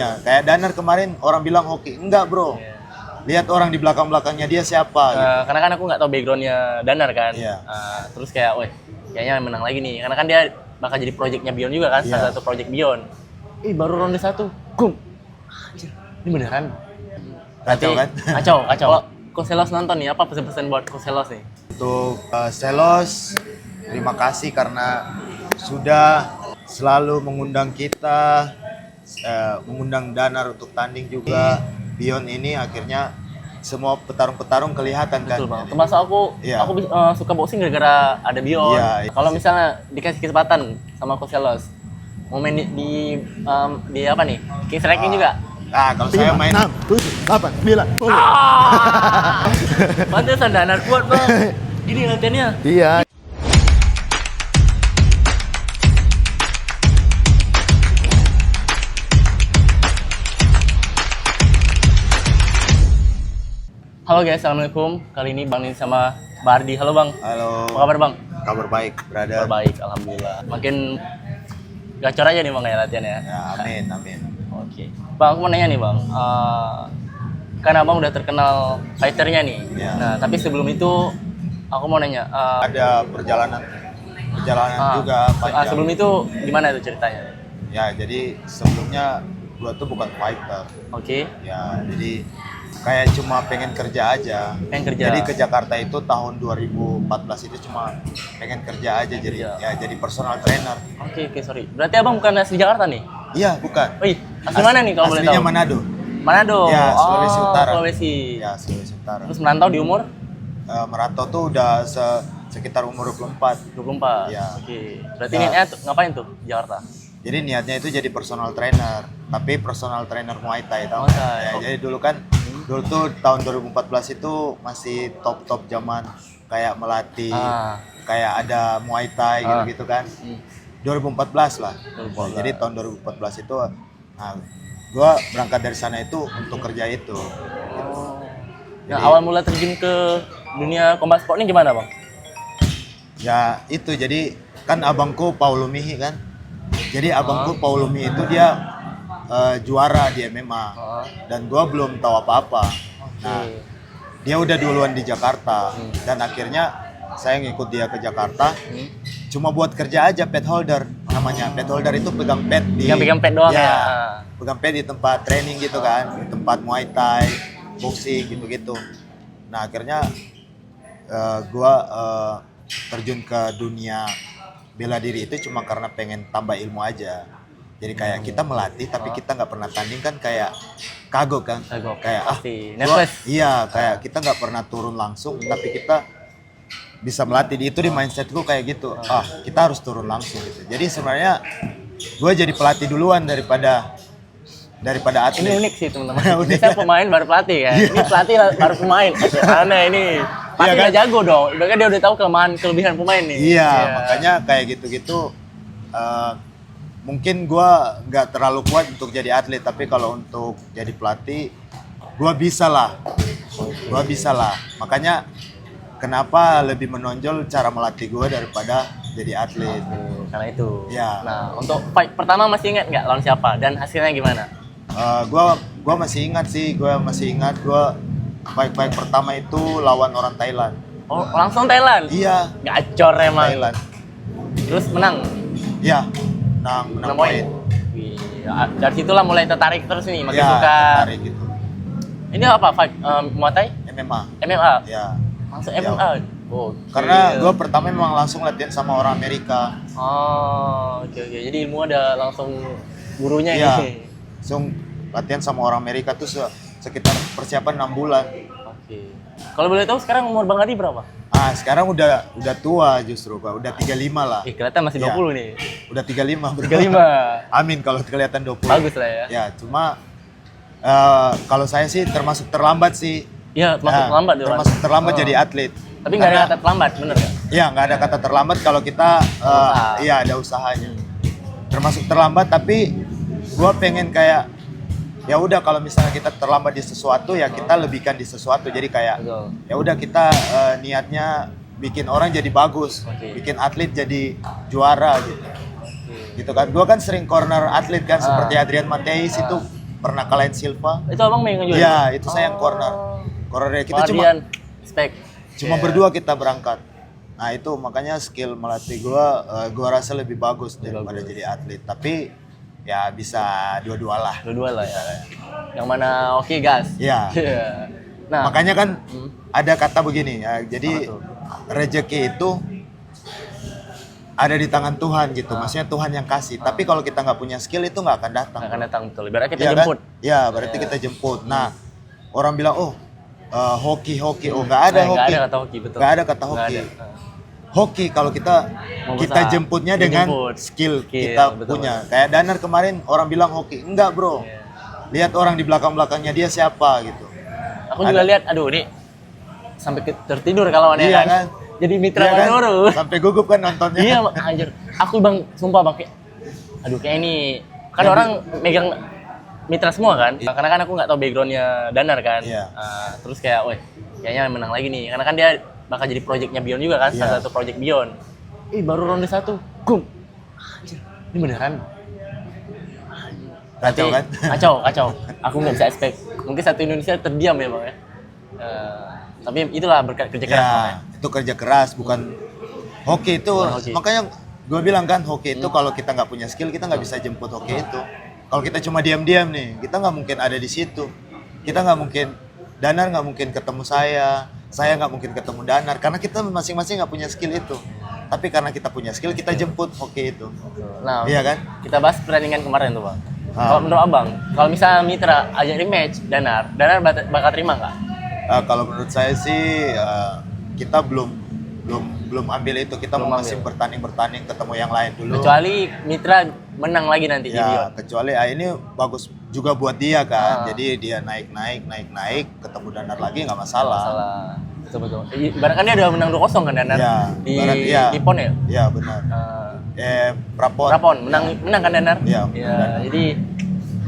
Ya, kayak Danar kemarin orang bilang hoki. Enggak bro, lihat orang di belakang-belakangnya dia siapa gitu. Karena kan aku nggak tahu backgroundnya Danar kan. Iya. Terus kayak, weh, kayaknya menang lagi nih. Karena kan dia bakal jadi projectnya Bion juga kan, Iya. salah satu project Bion. Baru ronde 1, gum. Anjir, ini beneran. Kacau kan? Kacau. Koselos nonton nih, apa pesan-pesan buat Koselos nih? Untuk Selos, terima kasih karena sudah selalu mengundang kita, mengundang Danar untuk tanding juga. Bion ini akhirnya semua petarung-petarung kelihatan kan. Betul bang. Termasuk aku, Iya. aku suka boxing gara-gara ada Bion. Iya. Kalau misalnya dikasih kesempatan sama Koselos, mau main di apa nih? Kings Ranking juga. Kalau saya main 6, 7, 8, 9. Pantesan Danar kuat bang. Gini latihannya. Iya. Halo guys, assalamualaikum. Kali ini Bang Nin sama Bardi. Halo Bang. halo. Apa kabar Bang? Kabar baik, brother. Baik, alhamdulillah. Makin gacor aja nih Bang ya latihannya. Ya, amin. Oke. Bang, aku mau nanya nih Bang. Kan Abang udah terkenal fighternya nih. Ya. Nah, tapi sebelum itu aku mau nanya. Ada perjalanan juga panjang. Sebelum itu gimana itu ceritanya? Ya, jadi sebelumnya gua tuh bukan fighter. Oke. Ya, jadi kayak cuma pengen kerja aja. Pengen kerja. Jadi ke Jakarta itu tahun 2014 itu cuma pengen kerja aja jadi personal trainer. Oke, sorry. Berarti Abang bukan asli Jakarta nih? Iya, bukan. Wih, asli mana nih kalau boleh tahu? Aslinya Manado. Manado. Ya, Sulawesi Utara. Sulawesi. Ya, Sulawesi Utara. Terus merantau di umur? Merantau tuh udah sekitar umur 24. 24. Ya. Oke. Berarti Ya. niatnya ngapain tuh di Jakarta? Jadi niatnya itu jadi personal trainer, tapi personal trainer Muay Thai tau Muay nggak? Thai. Ya, jadi dulu tuh tahun 2014 itu masih top zaman kayak melatih, kayak ada Muay Thai gitu kan. 2014 lah. 2014. Jadi tahun 2014 itu, nah, gua berangkat dari sana itu untuk kerja itu. Nah, awal mula terjun ke dunia combat sport ini gimana Bang? Ya itu, jadi kan abangku Paulo Mihi kan. Jadi abangku Paulo Mihi itu dia juara di MMA dan gua belum tahu apa-apa. Nah, dia udah duluan di Jakarta dan akhirnya saya ngikut dia ke Jakarta. Cuma buat kerja aja, pet holder namanya. Pet holder itu pegang pet di Pegang pet doang ya. Pegang pet di tempat training gitu kan, di tempat Muay Thai, boxing gitu-gitu. Nah, akhirnya gua terjun ke dunia bela diri itu cuma karena pengen tambah ilmu aja. Jadi kayak kita melatih tapi kita nggak pernah tanding kan, kayak kagok kan. Kayak pasti nervous. Iya, kayak kita nggak pernah turun langsung tapi kita bisa melatih. Itu di mindsetku kayak gitu. Kita harus turun langsung gitu. Jadi sebenarnya gue jadi pelatih duluan daripada atlet. Ini unik sih teman-teman. Biasanya pemain baru pelatih ya. Ini pelatih baru pemain. Aneh ini. Pasti udah jago dong. Bahkan dia udah tahu kelebihan pemain nih. Iya, makanya kayak gitu-gitu. Mungkin gue nggak terlalu kuat untuk jadi atlet, tapi kalau untuk jadi pelatih, gue bisa lah. Makanya kenapa lebih menonjol cara melatih gue daripada jadi atlet. Karena itu. Ya. Nah, untuk fight pertama masih ingat nggak lawan siapa dan hasilnya gimana? Gue masih ingat sih. Gue fight pertama itu lawan orang Thailand. Oh, langsung Thailand? Iya. Gacor emang. Thailand. Terus menang? Iya. Menang poin. Dari situlah mulai tertarik terus nih, makin Ya, suka. tertarik gitu. Ini apa fight? Muay Thai? MMA. MMA? Ya. Langsung Ya. MMA? Oh, Karena gue pertama memang langsung latihan sama orang Amerika. Oh, oke. Jadi ilmu ada langsung gurunya Iya. ini. Langsung latihan sama orang Amerika tuh sekitar persiapan 6 bulan. Oke. Kalau boleh tahu sekarang umur Bang Adi berapa? Sekarang udah tua justru, Pak. Udah 35 lah. Kelihatan masih 20 nih. Udah 35, bro. 35. Amin kalau kelihatan 20. Bagus lah ya. Ya, cuma kalau saya sih termasuk terlambat sih. Iya, terlambat tuh. Termasuk terlambat jadi atlet. Tapi nggak ada kata terlambat, bener nggak? Iya, nggak ada kata terlambat kalau kita ada usahanya. Termasuk terlambat, tapi gua pengen kayak ya udah, kalau misalnya kita terlambat di sesuatu ya kita lebihkan di sesuatu. Jadi kayak ya udah kita niatnya bikin orang jadi bagus, bikin atlet jadi juara gitu. Gitu kan. Gua kan sering corner atlet kan, seperti Adrian Mateis itu pernah kalahin Silva. Itu abang main juga? Iya, itu saya yang cornernya kita cuma Ardian, spek. cuma berdua kita berangkat. Nah itu makanya skill melatih gua rasa lebih bagus daripada jadi atlet. Tapi ya bisa dua-dua lah. Dua-dua lah ya. Yang mana oke gas. Iya. Nah, Makanya kan ada kata begini ya. Jadi rezeki itu ada di tangan Tuhan gitu. Maksudnya Tuhan yang kasih. Tapi kalau kita nggak punya skill itu nggak akan datang. nggak akan datang betul. Ibaratnya kita Iya jemput. kan? Ya, berarti kita jemput. Nah, orang bilang, oh hoki. Oh, nggak ada hoki. Nggak ada kata hoki, betul. Nggak ada kata hoki. Nggak ada. Hoki kalau kita jemputnya dengan skill kita betul, punya. Kayak Danar kemarin orang bilang hoki. Enggak, bro. Lihat orang di belakang-belakangnya dia siapa gitu. Aku juga lihat, aduh ini sampai tertidur kalau aneh Iya kan. kan? Jadi mitra Iya kan? baru. Sampai gugup kan nontonnya. Iya, anjir. Aku bang, sumpah bang, kayak, aduh kayak ini kan orang megang mitra semua kan. Karena kan aku nggak tahu backgroundnya Danar kan. Iya. Terus kayak, weh, kayaknya menang lagi nih. Karena kan dia bakal jadi projectnya Bion juga kan, salah satu project Bion. Baru ronde 1, gum. Anjir, ini beneran. Kacau kan? Kacau. Aku nggak bisa expect. Mungkin satu Indonesia terdiam ya bang ya. Tapi itulah berkat kerja keras. Ya, itu kerja keras bukan hoki itu. hoki. Makanya gue bilang kan hoki itu kalau kita nggak punya skill kita nggak bisa jemput hoki itu. Kalau kita cuma diam-diam nih, kita nggak mungkin ada di situ. Kita nggak mungkin, Danar nggak mungkin ketemu saya nggak mungkin ketemu Danar karena kita masing-masing nggak punya skill itu. Tapi karena kita punya skill kita jemput hoki itu. Nah, iya kan? kita bahas pertandingan kemarin tuh bang. Kalau menurut abang, kalau misalnya Mitra ajak rematch Danar bakal terima nggak? Kalau menurut saya sih kita belum ambil itu. Kita mau masih bertanding ketemu yang lain dulu. Kecuali Mitra menang lagi nanti di Bion. Ya, kecuali ini bagus juga buat dia kan. Jadi dia naik ketemu Danar lagi nggak masalah. Betul. Ibarat kan dia udah menang 2-0 kan Danar di PON ya? Iya benar. Prapon menang kan Danar? Iya. Jadi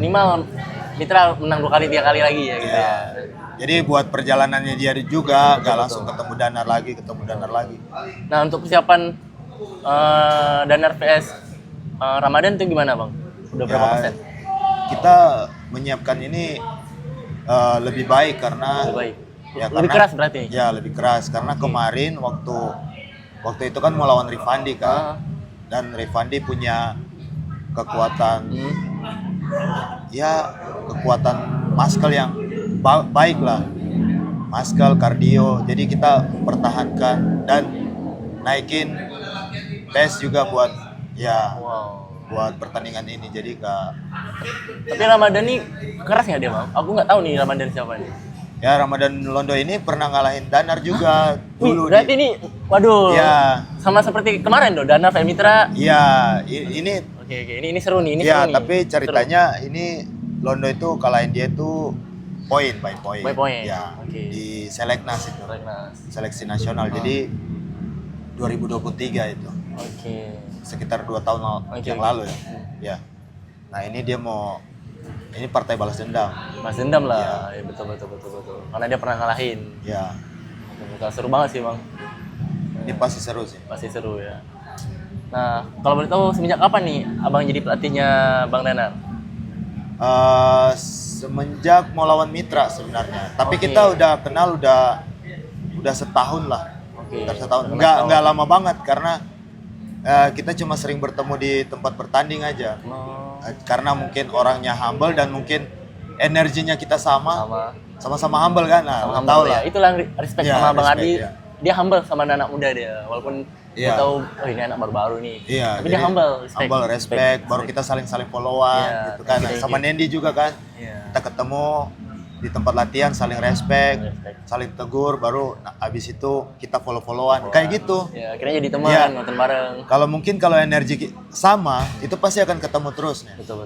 minimal Mitra menang 2 kali 3 kali lagi ya gitu ya. Jadi buat perjalanannya dia juga nggak langsung ketemu Danar lagi. Nah untuk persiapan Danar vs Ramadan itu gimana bang? Udah berapa persen? Kita menyiapkan ini lebih baik karena lebih keras berarti? Ya lebih keras karena kemarin waktu itu kan mau lawan Rifandi kan. Dan Rifandi punya kekuatan kekuatan muscle yang baik lah, muscle, kardio. Jadi kita pertahankan dan naikin pace juga buat buat pertandingan ini. Jadi Tapi Ramadan nih keras nggak dia bang? Aku nggak tahu nih Ramadan siapa nih. Ya Ramadan Londo ini pernah ngalahin Danar juga dulu. Berarti ini, waduh. Ya. Sama seperti kemarin dong, Danar vs Mitra. Iya, ini. Oke, ini seru nih. Iya, tapi ceritanya ini Londo itu kalahin dia itu by point. Ya, di Seleknas itu. Seleksi nasional. Jadi 2023 itu. Sekitar 2 tahun yang lalu ya. Ya. Nah, ini dia ini partai balas dendam. Balas dendam lah. Ya, betul. Karena dia pernah ngalahin. Ya. Betul, seru banget sih, Bang. Ini pasti seru sih. Pasti seru ya. Nah, kalau boleh tahu semenjak kapan nih Abang jadi pelatihnya Bang Danar? Semenjak mau lawan Mitra sebenarnya. Tapi kita udah kenal udah setahun lah. Udah setahun. Enggak lama banget karena kita cuma sering bertemu di tempat bertanding aja. Karena mungkin orangnya humble dan mungkin energinya kita sama-sama humble kan. Nah, tahu lah. Itulah respect sama Bang Ardi. Ya. Dia humble sama anak muda dia. Walaupun dia tahu ini anak baru-baru nih. Iya, tapi dia humble, respect. Baru kita saling follow-an gitu kan. Sama Nendi juga kan. Kita ketemu di tempat latihan saling respect, saling tegur, baru abis itu kita follow-followan. Kayak gitu. Ya, akhirnya jadi teman, nonton bareng. Kalau energi sama, itu pasti akan ketemu terus nih. Betul.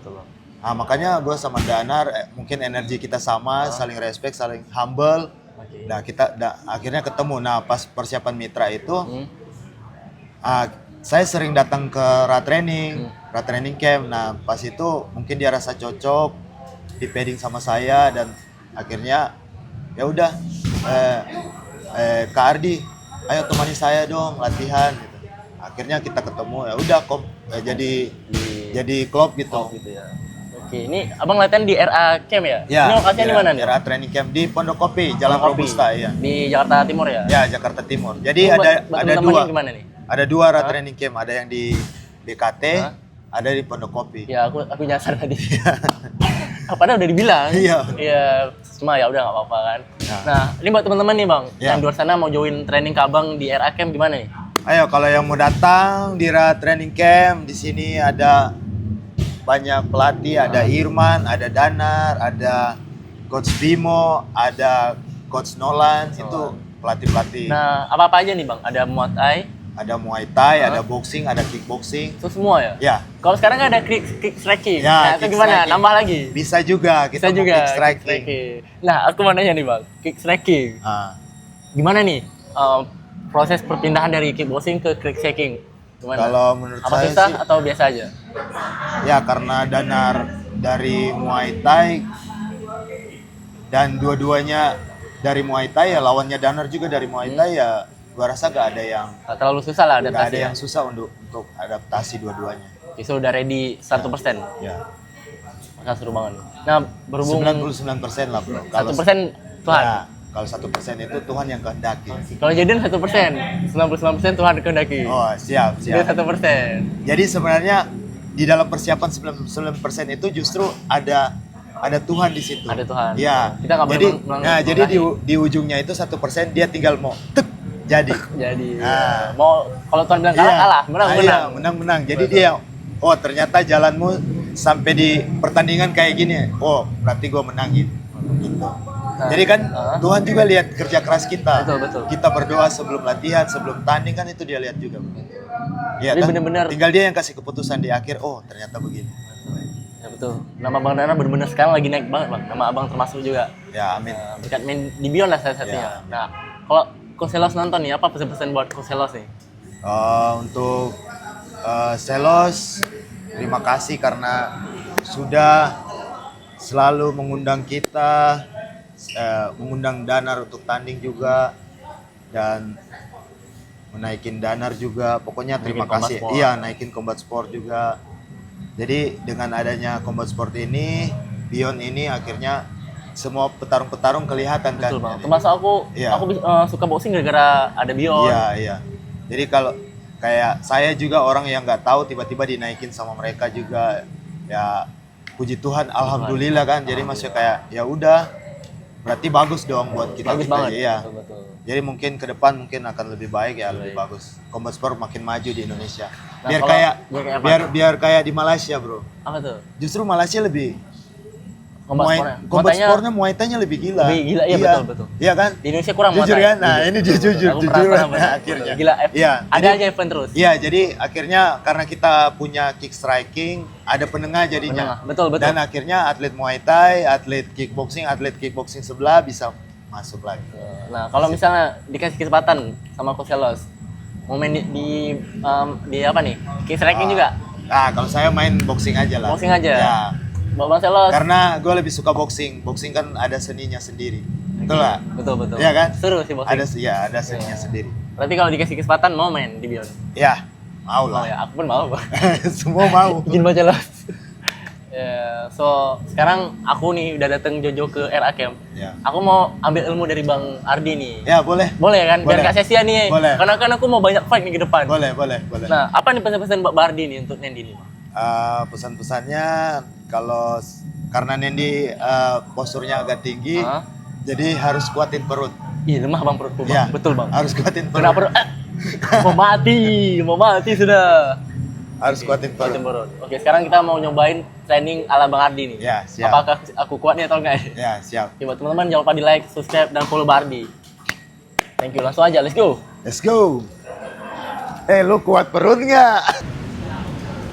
Nah, makanya gue sama Danar mungkin energi kita sama, saling respect, saling humble. Nah, kita akhirnya ketemu. Nah, pas persiapan Mitra itu saya sering datang ke Ra training camp. Nah, pas itu mungkin dia rasa cocok di padding sama saya dan akhirnya ya udah Kak Ardi, ayo temani saya dong latihan gitu. Akhirnya kita ketemu, ya udah jadi klub gitu. Ya. Oke, ini abang latihan di RA Camp ya? Ya, Ini lokasinya di mana nih? Era Training Camp di Pondok Kopi, Jalan Pondok Kopi. Robusta, ya. Di Jakarta Timur ya? Ya, Jakarta Timur. Jadi Oh, ada teman-temannya dua. gimana nih? Ada dua Era Training Camp, ada yang di BKT, Hah? ada di Pondok Kopi. Ya, aku nyasar tadi. Padahal udah dibilang. Iya. Iya, cuma ya udah nggak apa-apa kan. Ya. Nah, ini buat teman-teman nih bang, Ya. yang di luar sana mau join training ke abang di RA Camp gimana nih? Ayo kalau yang mau datang di Era Training Camp, di sini ada banyak pelatih, ada Irman, ada Danar, ada Coach Bimo, ada Coach Nolan, itu pelatih-pelatih. Nah, apa-apa aja nih bang? Ada Muay Thai, Ada Muay Thai, ada boxing, ada kickboxing. itu semua ya? Ya, Kalau sekarang kan ada kick striking, Ya, nah, itu kick gimana? striking. Nambah lagi? bisa juga kita Bisa mau juga kick kick striking. striking. Nah, aku mau nanya nih bang, kick striking. Ah, Gimana nih proses perpindahan dari kickboxing ke kick striking? Gimana? kalau menurut Apa saya susah sih, atau biasa aja? ya karena Danar dari Muay Thai dan dua-duanya dari Muay Thai, ya lawannya Danar juga dari Muay Thai, ya gua rasa gak ada yang Nggak terlalu susah lah nggak ada adaptasi. yang susah untuk adaptasi dua-duanya. Justru udah ready 100%. Ya, Maka seru banget. Nah, berhubung 99% lah bro. 1% Tuhan. Ya, kalau 1% itu Tuhan yang kehendaki. Kalau jadian 1%, 99% Tuhan kehendaki. Oh, siap, Jadi siap. 1%. Jadi sebenarnya di dalam persiapan 99% itu justru ada Tuhan di situ. Ada Tuhan. Ya. Kita nggak boleh Jadi, melangkahi. jadi di ujungnya itu 1% dia tinggal mau tek jadi. Jadi Nah. mau kalau Tuhan bilang kalah Iya. kalah, menang Ah, menang. iya, menang. Jadi dia, oh ternyata jalanmu sampai di pertandingan kayak gini. Oh, berarti gua menang gitu. Jadi kan Tuhan juga lihat kerja keras kita. Betul, betul. Kita berdoa sebelum latihan, sebelum tanding kan itu dia lihat juga. Iya Jadi kan? benar-benar- Tinggal dia yang kasih keputusan di akhir. Oh, ternyata begini. Ya betul. Nama Bang Dana benar-benar sekarang lagi naik banget bang. Nama abang termasuk juga. Ya, amin. Berkat main di Beyond lah salah satunya. Ya. Nah, kalau Koselos nonton nih, apa pesan-pesan buat Koselos nih? Untuk Selos, terima kasih karena sudah selalu mengundang kita, mengundang Danar untuk tanding juga, dan menaikin Danar juga. Pokoknya terima Naikin Combat kasih. Sport. Iya, naikin Combat Sport juga. Jadi dengan adanya Combat Sport ini, Beyond ini akhirnya semua petarung-petarung kelihatan kan. Betul bang. Termasuk aku, Iya. aku suka boxing gara-gara ada Beyond. Iya. Jadi kalau kayak saya juga orang yang nggak tahu tiba-tiba dinaikin sama mereka juga, ya puji Tuhan, alhamdulillah kan. Jadi maksudnya kayak ya udah, berarti bagus dong buat kita. Bagus banget. Iya. Betul. Jadi mungkin ke depan mungkin akan lebih baik ya, lebih bagus. Combat Sport makin maju di Indonesia. Nah, Biar kalau- kayak biar kayak biar kayak di Malaysia, bro. Apa tuh? Justru Malaysia lebih Combat Sportnya. Combat Muay-Thainya Sportnya Muay Thai-nya lebih gila. lebih gila, iya, betul. Iya kan? Di Indonesia kurang Jujur Muay Thai. kan? Nah, ini dia jujur Aku pernah kan? bener. Akhirnya. Gila, Iya. ada jadi- aja event terus. Iya, jadi akhirnya karena kita punya kick striking, ada penengah jadinya. Penengah, betul. Dan akhirnya atlet Muay Thai, atlet kickboxing sebelah bisa masuk lagi. Nah, kalau misalnya dikasih kesempatan sama Coach Selos, mau main di apa nih? Kick striking juga? Nah, kalau saya main boxing aja lah. Boxing aja? Ya. Bang Selos. Karena gue lebih suka boxing. Boxing kan ada seninya sendiri. Betul lah? Betul. Iya kan? Seru sih boxing. Ada seninya sendiri. Berarti kalau dikasih kesempatan mau main di Beyond? Ya, mau Oh lah. ya, aku pun mau. Semua mau. Izin baca los. Ya, so sekarang aku nih udah datang Jojo ke RA Camp. Ya. Aku mau ambil ilmu dari Bang Ardi nih. Ya, boleh. Boleh kan? Biar Boleh. gak sia-sia nih. Boleh. Karena kan aku mau banyak fight nih ke depan. Boleh. Nah, apa nih pesan-pesan Mbak Ardi nih untuk Nendi nih? Pesan-pesannya kalau karena Nendi posturnya agak tinggi, Hah? jadi harus kuatin perut. Ih, lemah Bang perutku, Bang. Ya, Betul, Bang. Harus kuatin perut. Kenapa perut? Mau mati sudah. Harus kuatin Kuatin perut. perut. Oke, sekarang kita mau nyobain training ala Bang Ardi nih. Ya, siap. Apakah aku kuat nih atau enggak? Ya, siap. Oke, buat teman-teman jangan lupa di like, subscribe, dan follow Bang Ardi. Thank you, langsung aja, let's go. Let's go. Lu kuat perut nggak?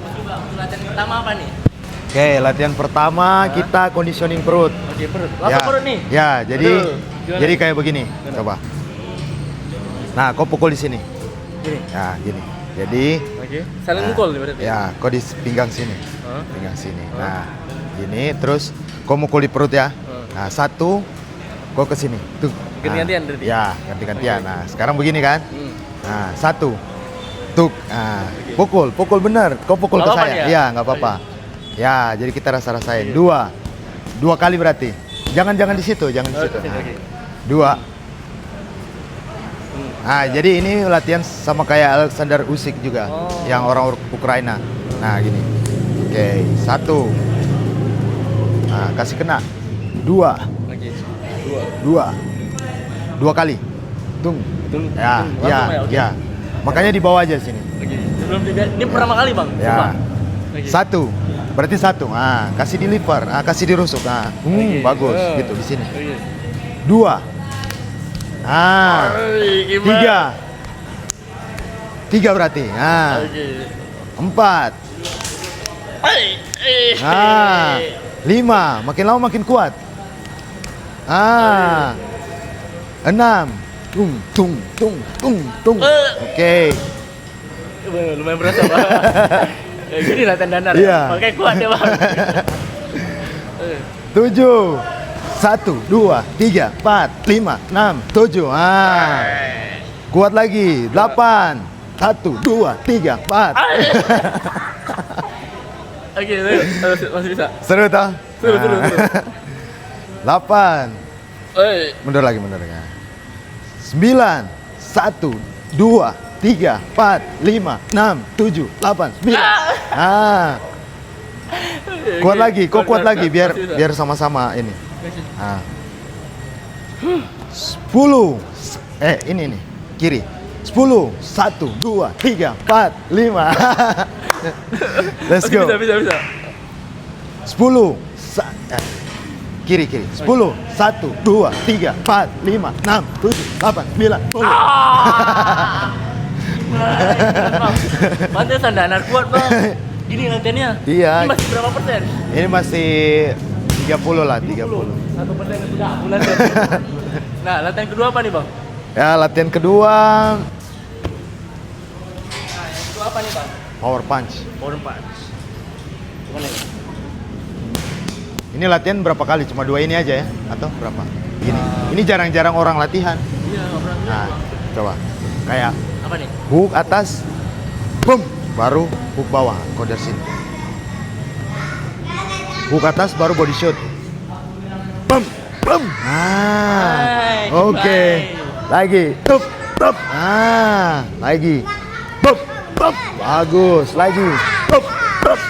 Oke Bang, untuk latihan pertama apa nih? Oke, latihan pertama kita conditioning perut. Oke, perut. Langsung perut nih. Ya, jadi Aduh, gimana? jadi kayak begini. Coba. Nah, kau pukul di sini. Gini. Ya, gini. Jadi Oke. Saling nah, mukul nih berarti. Ya, kau di pinggang sini. Hah? Pinggang sini. Nah, gini terus kau mukul di perut ya. Nah, satu kau ke sini. Tuh. Ganti-gantian Nah, berarti? Ya, ganti-gantian. Nah, sekarang begini kan? Hmm. Nah, satu. Tuk. Nah, pukul bener. Kau pukul Nggak ke apa-apa saya. ya? Iya, nggak apa-apa. Ya, jadi kita rasa-rasain. Dua kali berarti. Jangan di situ, jangan di situ. Nah, dua. Nah, jadi ini latihan sama kayak Alexander Usyk juga, yang orang Ukraina. Nah, gini. Oke, 1. Nah, kasih kena. 2. Dua kali. Tung. Ya, ya. Makanya di bawah aja sini. Ini pertama kali, Bang. Ya. 1. Berarti 1. Nah, kasih di liver, kasih di rusuk. Nah, bagus gitu di sini. 2. Nah, 3 berarti. Nah, 4. Nah, 5. Makin lama makin kuat. 6. Tung. Oke. Lumayan berasa, Bang. Gini latihan danar. Iya. Makanya kuat ya, Bang. 7. 1, 2, 3, 4, 5, 6, 7. Kuat lagi. 8. 1, 2, 3, 4. Oke, masih bisa. Seru toh? Seru. 8. Mundur lagi. 9. 1, 2, 3, 4, 5, 6, 7, 8, 9. Kuat lagi, kok kuat lagi biar sama-sama ini. 10. Ini nih, kiri. 10. 1, 2, 3, 4, 5. Let's go. Bisa. 10. Kiri. 10. 1, 2, 3, 4, 5, 6, 7, 8, 9, 10. Pantesan danar kuat, Bang. Gini latihannya. Iya. Ini masih berapa persen? Ini masih 30 lah, 30. 1% itu udah bulan. Nah, latihan kedua apa nih, Bang? Ya, latihan kedua Yang kedua apa nih, Bang? power punch. Power punch. Gimana ya? Ini latihan berapa kali? Cuma 2 ini aja ya? Atau berapa? Gini. Ini jarang-jarang orang latihan. Iya, ngobrol. Nah, coba. Kayak Apa nih? hook atas, boom, baru hook bawah, kau dari sini. Hook atas baru body shot. Boom. Oke. Lagi. Tup. Lagi. Tup. Bagus. Lagi. Tup.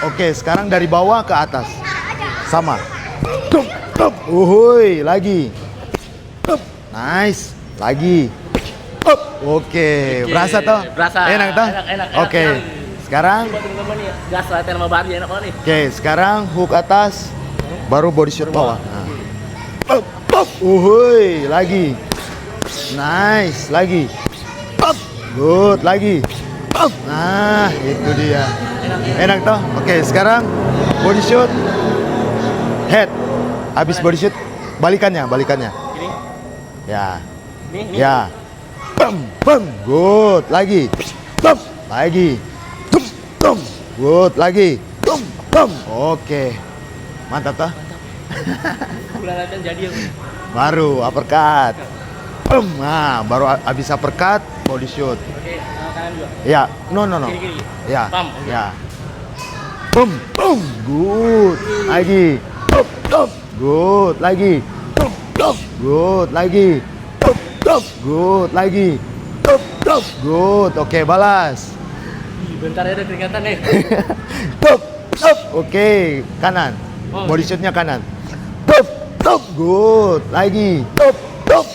Oke, sekarang dari bawah ke atas. Sama. Tup. Uhuy, lagi. Tup. Nice. Lagi. Tup. Oke, berasa toh? Berasa. Enak toh? Enak. Oke. Sekarang Buat teman-teman nih, gas latihan sama Bardi enak banget nih. oke, sekarang hook atas, baru body shot bawah. Nah. Uhuy, lagi. Nice, lagi. Good, lagi. Nah, itu dia. Enak toh? Oke, sekarang body shot, head. Habis body shot, balikannya. Gini. Ya, Nih. ya. Good, lagi. Lagi. Good, lagi. Oke. Mantap toh? Bulan latihan jadi ya. Baru uppercut. Nah, baru habis uppercut body shot. Oke, kanan juga. Ya, no. Kiri. Ya. Pam, oke. Ya. Good. Lagi. Good, lagi. Good, lagi. Good, lagi. Good. Oke, balas. Bentar ya, ada keringatan nih. Oke, kanan. Oh, Body shotnya kanan. Good. Lagi.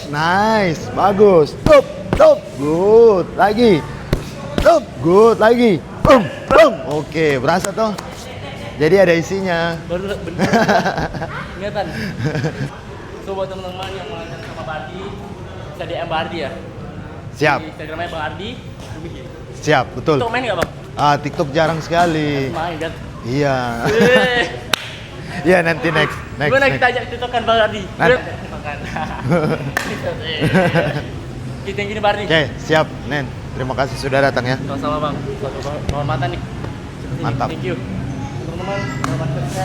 Nice. Bagus. Good. Lagi. Good. Lagi. Oke, berasa toh? Jadi ada isinya. Baru bener. Ingatan. So buat teman-teman yang mau latihan sama Bardi, bisa DM Bardi ya. Siap. Di Instagramnya Bang Ardi. Siap, betul. TikTok main nggak, Bang? TikTok jarang sekali. Main kan? Iya. Iya, nanti next. Gimana kita ajak TikTokan Bang Ardi? Nanti. Makan. Kita yang gini Bardi. Oke, siap, Nen. Terima kasih sudah datang ya. Sama-sama, Bang. Suatu kehormatan nih. Mantap. Thank you. Teman-teman, selamat kerja.